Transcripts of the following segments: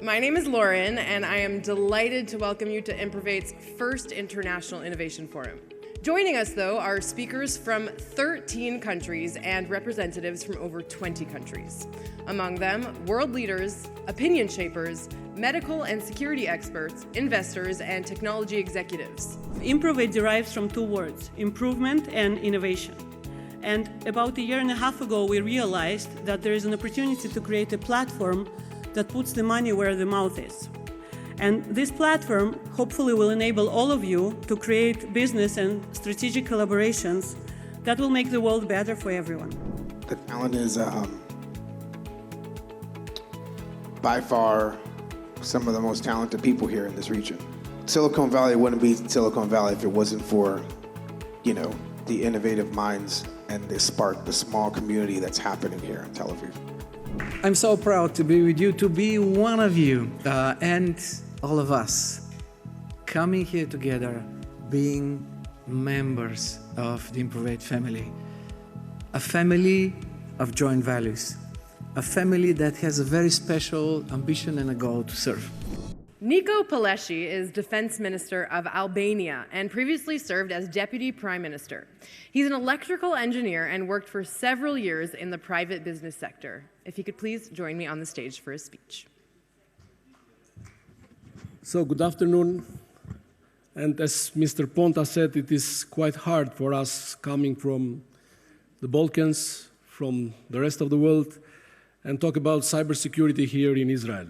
My name is Lauren, and I am delighted to welcome you to IMPROVATE's first International Innovation Forum. Joining us, though, are speakers from 13 countries and representatives from over 20 countries. Among them, world leaders, opinion shapers, medical and security experts, investors, and technology executives. IMPROVATE derives from two words, improvement and innovation. And about a year and a half ago, we realized that there is an opportunity to create a platform that puts the money where the mouth is. And this platform hopefully will enable all of you to create business and strategic collaborations that will make the world better for everyone. The talent is by far some of the most talented people here in this region. Silicon Valley wouldn't be Silicon Valley if it wasn't for, the innovative minds and the spark, the small community that's happening here in Tel Aviv. I'm so proud to be with you, to be one of you, and all of us coming here together, being members of the IMPROVATE family. A family of joint values. A family that has a very special ambition and a goal to serve. Nico Paleschi is Defense Minister of Albania and previously served as Deputy Prime Minister. He's an electrical engineer and worked for several years in the private business sector. If he could please join me on the stage for his speech. So, good afternoon. And as Mr. Ponta said, it is quite hard for us coming from the Balkans, from the rest of the world, and talk about cybersecurity here in Israel.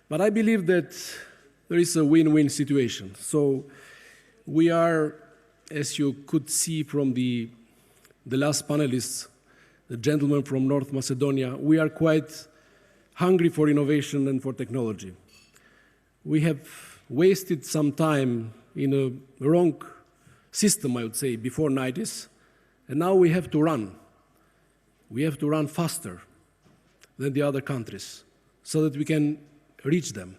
But I believe that there is a win-win situation. So we are, as you could see from the last panelists, the gentleman from North Macedonia, we are quite hungry for innovation and for technology. We have wasted some time in a wrong system, I would say, before 90s, and now we have to run. We have to run faster than the other countries so that we can reach them.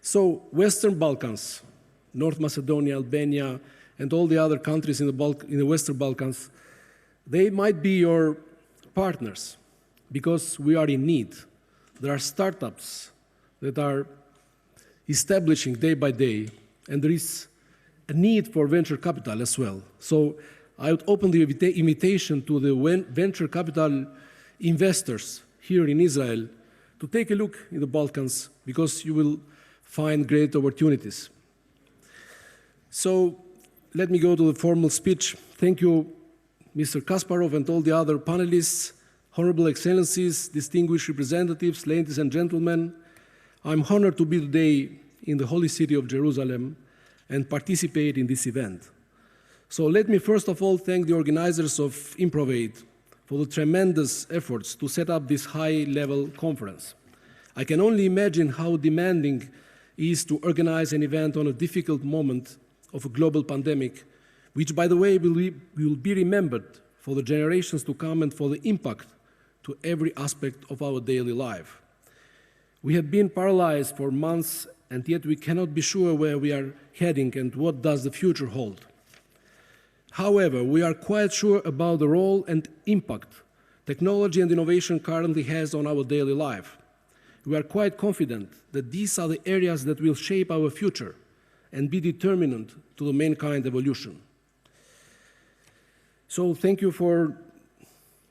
So Western Balkans, North Macedonia, Albania, and all the other countries in the Western Balkans, they might be your partners because we are in need. There are startups that are establishing day by day, and there is a need for venture capital as well. So I would open the invitation to the venture capital investors here in Israel to take a look in the Balkans because you will find great opportunities. So let me go to the formal speech. Thank you, Mr. Kasparov and all the other panelists, Honorable Excellencies, distinguished representatives, ladies and gentlemen. I'm honored to be today in the holy city of Jerusalem and participate in this event. So let me first of all thank the organizers of IMPROVATE for the tremendous efforts to set up this high-level conference. I can only imagine how demanding it is to organize an event on a difficult moment of a global pandemic, which, by the way, will be remembered for the generations to come and for the impact to every aspect of our daily life. We have been paralyzed for months, and yet we cannot be sure where we are heading and what does the future hold. However, we are quite sure about the role and impact technology and innovation currently has on our daily life. We are quite confident that these are the areas that will shape our future and be determinant to the mankind evolution. So thank you for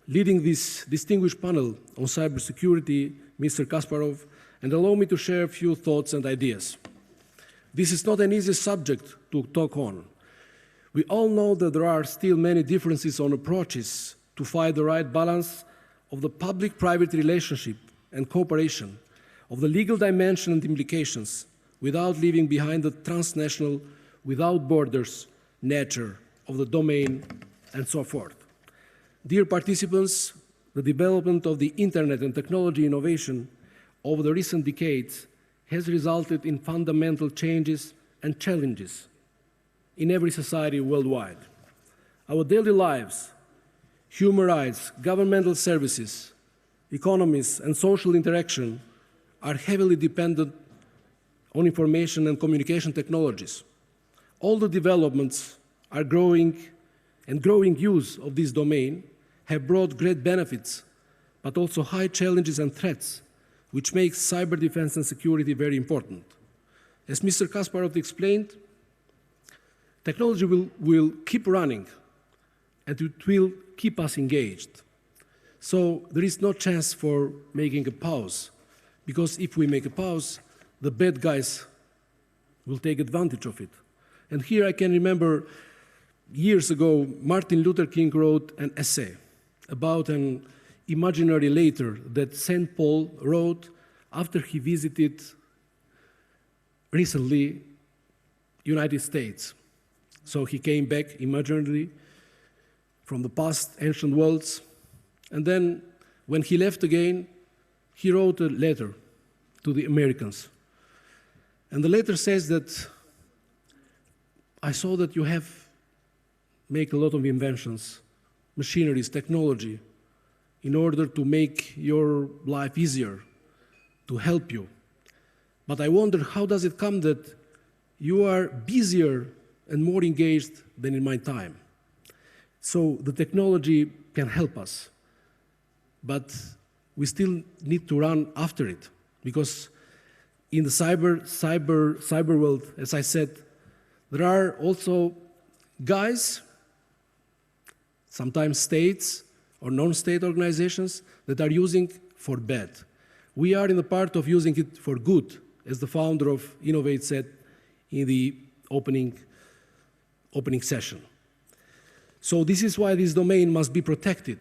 leading this distinguished panel on cybersecurity, Mr. Kasparov, and allow me to share a few thoughts and ideas. This is not an easy subject to talk on. We all know that there are still many differences on approaches to find the right balance of the public-private relationship and cooperation, of the legal dimension and implications, without leaving behind the transnational, without borders, nature of the domain, and so forth. Dear participants, the development of the internet and technology innovation over the recent decades has resulted in fundamental changes and challenges in every society worldwide. Our daily lives, human rights, governmental services, economies, and social interaction are heavily dependent on information and communication technologies. All the developments are growing, and growing use of this domain have brought great benefits, but also high challenges and threats which makes cyber defense and security very important. As Mr. Kasparov explained, technology will keep running, and it will keep us engaged. So there is no chance for making a pause, because if we make a pause, the bad guys will take advantage of it. And here I can remember years ago, Martin Luther King wrote an essay about an imaginary letter that St. Paul wrote after he visited recently United States. So he came back imaginarily from the past ancient worlds, and then when he left again, he wrote a letter to the Americans. And the letter says that, I saw that you have made a lot of inventions, machineries, technology, in order to make your life easier, to help you. But I wonder, how does it come that you are busier and more engaged than in my time? So the technology can help us, but we still need to run after it, because in the cyber world, as I said, there are also guys, sometimes states or non-state organizations, that are using for bad. We are in the part of using it for good, as the founder of IMPROVATE said in the opening session. So this is why this domain must be protected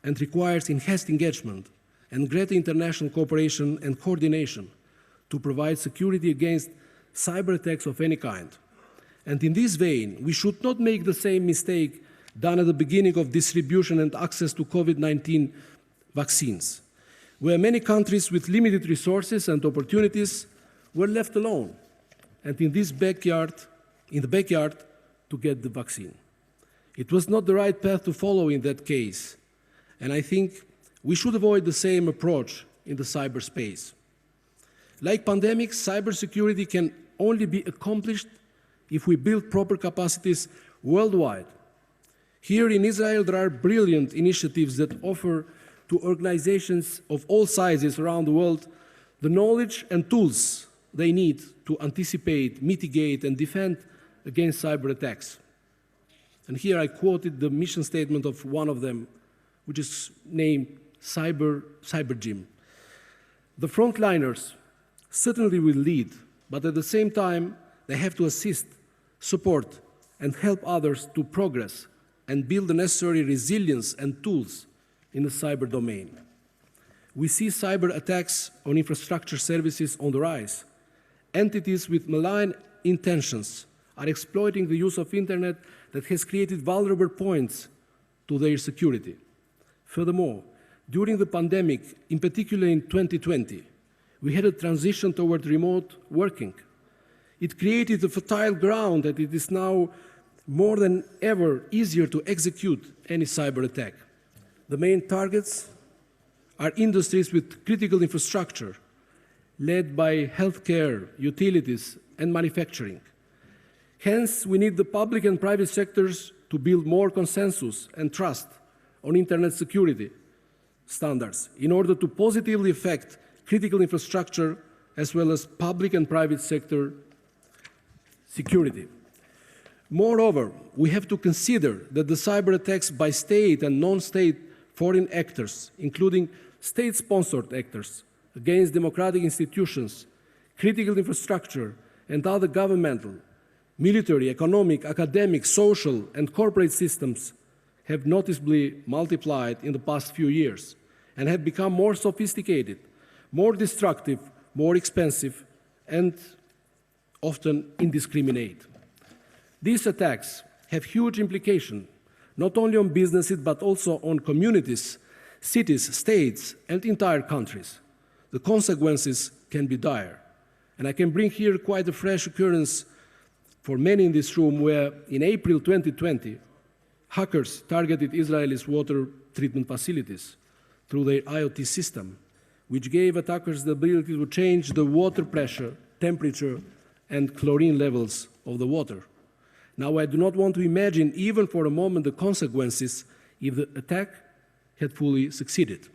and requires enhanced engagement and greater international cooperation and coordination to provide security against cyber attacks of any kind. And in this vein, we should not make the same mistake done at the beginning of distribution and access to COVID-19 vaccines, where many countries with limited resources and opportunities were left alone, and in the backyard to get the vaccine. It was not the right path to follow in that case, and I think we should avoid the same approach in the cyberspace. Like pandemics, cybersecurity can only be accomplished if we build proper capacities worldwide. Here in Israel, there are brilliant initiatives that offer to organizations of all sizes around the world the knowledge and tools they need to anticipate, mitigate, and defend against cyber attacks. And here I quoted the mission statement of one of them, which is named Cyber Gym. The frontliners certainly will lead, but at the same time, they have to assist, support, and help others to progress and build the necessary resilience and tools in the cyber domain. We see cyber attacks on infrastructure services on the rise. Entities with malign intentions are exploiting the use of internet that has created vulnerable points to their security. Furthermore, during the pandemic, in particular in 2020, we had a transition toward remote working. It created a fertile ground that it is now more than ever easier to execute any cyber attack. The main targets are industries with critical infrastructure, led by healthcare, utilities, and manufacturing. Hence, we need the public and private sectors to build more consensus and trust on internet security standards in order to positively affect critical infrastructure as well as public and private sector security. Moreover, we have to consider that the cyber attacks by state and non-state foreign actors, including state-sponsored actors, against democratic institutions, critical infrastructure, and other governmental, military, economic, academic, social, and corporate systems have noticeably multiplied in the past few years and have become more sophisticated, more destructive, more expensive, and often indiscriminate. These attacks have huge implications, not only on businesses, but also on communities, cities, states, and entire countries. The consequences can be dire. And I can bring here quite a fresh occurrence for many in this room, where in April 2020, hackers targeted Israel's water treatment facilities through their IoT system, which gave attackers the ability to change the water pressure, temperature, and chlorine levels of the water. Now, I do not want to imagine even for a moment the consequences if the attack had fully succeeded.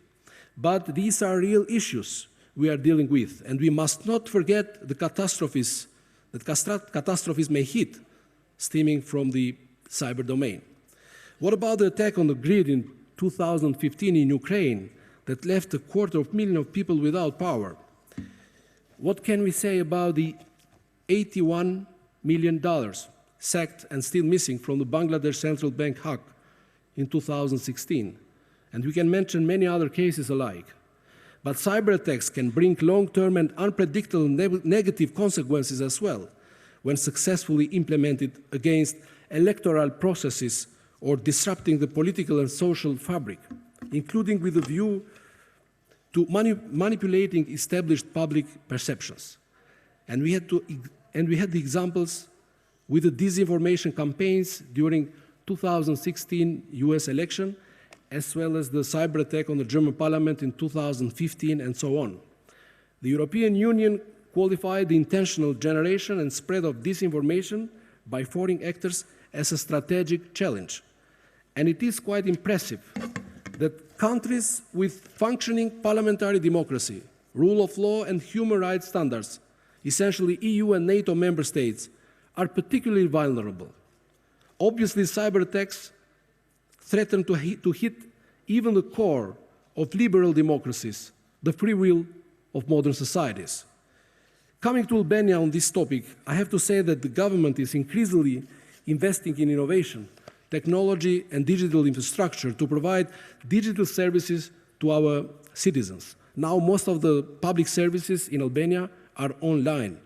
But these are real issues we are dealing with. And we must not forget the catastrophes that catastrophes may hit stemming from the cyber domain. What about the attack on the grid in 2015 in Ukraine that left 250,000 people without power? What can we say about the $81 million sacked and still missing from the Bangladesh Central Bank hack in 2016? And we can mention many other cases alike. But cyber attacks can bring long-term and unpredictable negative consequences as well when successfully implemented against electoral processes or disrupting the political and social fabric, including with a view to manipulating established public perceptions. And we had the examples with the disinformation campaigns during 2016 US election, as well as the cyber attack on the German parliament in 2015 and so on. The European Union qualified the intentional generation and spread of disinformation by foreign actors as a strategic challenge. And it is quite impressive that countries with functioning parliamentary democracy, rule of law and human rights standards, essentially EU and NATO member states, are particularly vulnerable. Obviously, cyber attacks threaten to hit even the core of liberal democracies, the free will of modern societies. Coming to Albania on this topic, I have to say that the government is increasingly investing in innovation, technology and digital infrastructure to provide digital services to our citizens. Now most of the public services in Albania are online.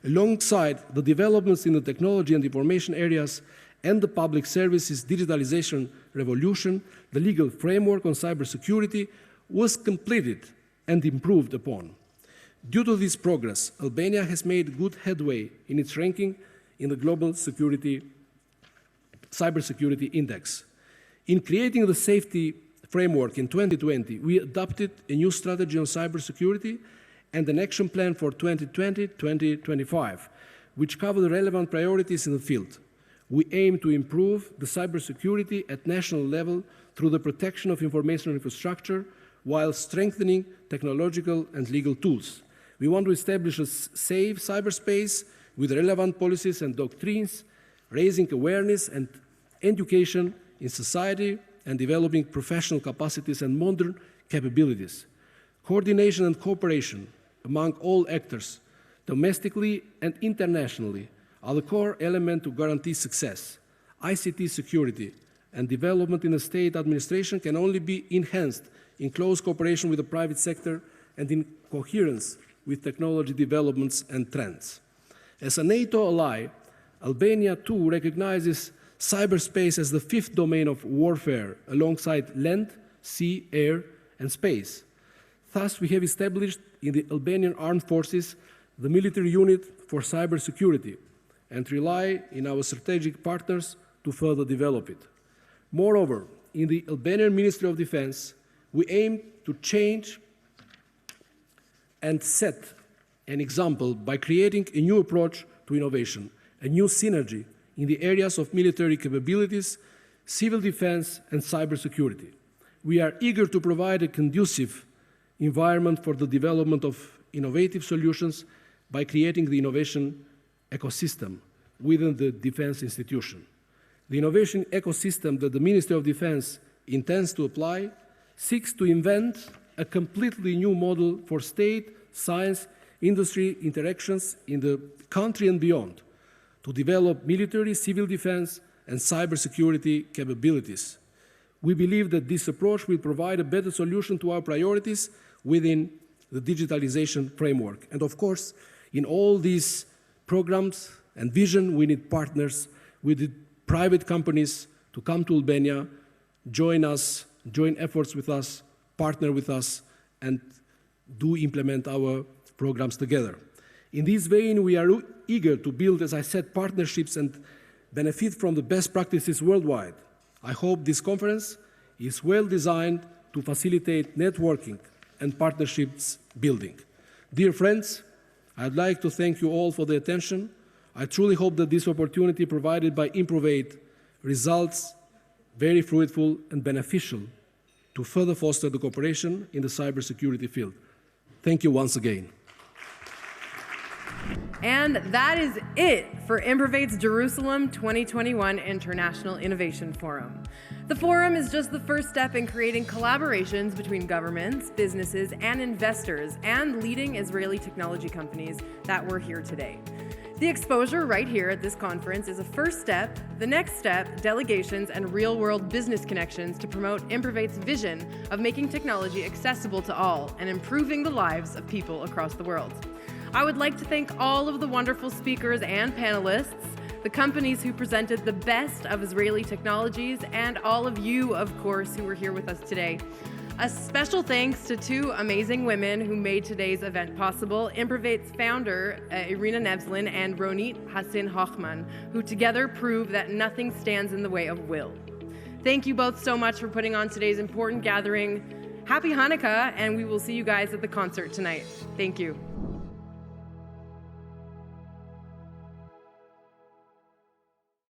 Alongside the developments in the technology and information areas and the public services digitalization revolution, the legal framework on cybersecurity was completed and improved upon. Due to this progress, Albania has made good headway in its ranking in the Global Cybersecurity Index. In creating the safety framework in 2020, we adopted a new strategy on cybersecurity and an action plan for 2020-2025, which cover the relevant priorities in the field. We aim to improve the cybersecurity at national level through the protection of information infrastructure while strengthening technological and legal tools. We want to establish a safe cyberspace with relevant policies and doctrines, raising awareness and education in society and developing professional capacities and modern capabilities. Coordination and cooperation among all actors, domestically and internationally, are the core element to guarantee success. ICT security and development in the state administration can only be enhanced in close cooperation with the private sector and in coherence with technology developments and trends. As a NATO ally, Albania too recognizes cyberspace as the fifth domain of warfare alongside land, sea, air, and space. Thus, we have established in the Albanian Armed Forces the military unit for cybersecurity and rely on our strategic partners to further develop it. Moreover, in the Albanian Ministry of Defense, we aim to change and set an example by creating a new approach to innovation, a new synergy in the areas of military capabilities, civil defense, and cybersecurity. We are eager to provide a conducive environment for the development of innovative solutions by creating the innovation ecosystem within the defense institution. The innovation ecosystem that the Ministry of Defense intends to apply seeks to invent a completely new model for state, science, industry interactions in the country and beyond, to develop military, civil defense, and cybersecurity capabilities. We believe that this approach will provide a better solution to our priorities within the digitalization framework. And of course, in all these programs and vision, we need partners with the private companies to come to Albania, join us, join efforts with us, partner with us, and do implement our programs together. In this vein, we are eager to build, as I said, partnerships and benefit from the best practices worldwide. I hope this conference is well designed to facilitate networking and partnerships building. Dear friends, I'd like to thank you all for the attention. I truly hope that this opportunity provided by IMPROVATE results very fruitful and beneficial to further foster the cooperation in the cybersecurity field. Thank you once again. And that is it for IMPROVATE's Jerusalem 2021 International Innovation Forum. The forum is just the first step in creating collaborations between governments, businesses, and investors, and leading Israeli technology companies that were here today. The exposure right here at this conference is a first step. The next step, delegations and real-world business connections to promote IMPROVATE's vision of making technology accessible to all and improving the lives of people across the world. I would like to thank all of the wonderful speakers and panelists, the companies who presented the best of Israeli technologies, and all of you, of course, who were here with us today. A special thanks to two amazing women who made today's event possible, IMPROVATE's founder, Irina Nevzlin, and Ronit Hassin-Hochman, who together prove that nothing stands in the way of will. Thank you both so much for putting on today's important gathering. Happy Hanukkah, and we will see you guys at the concert tonight. Thank you.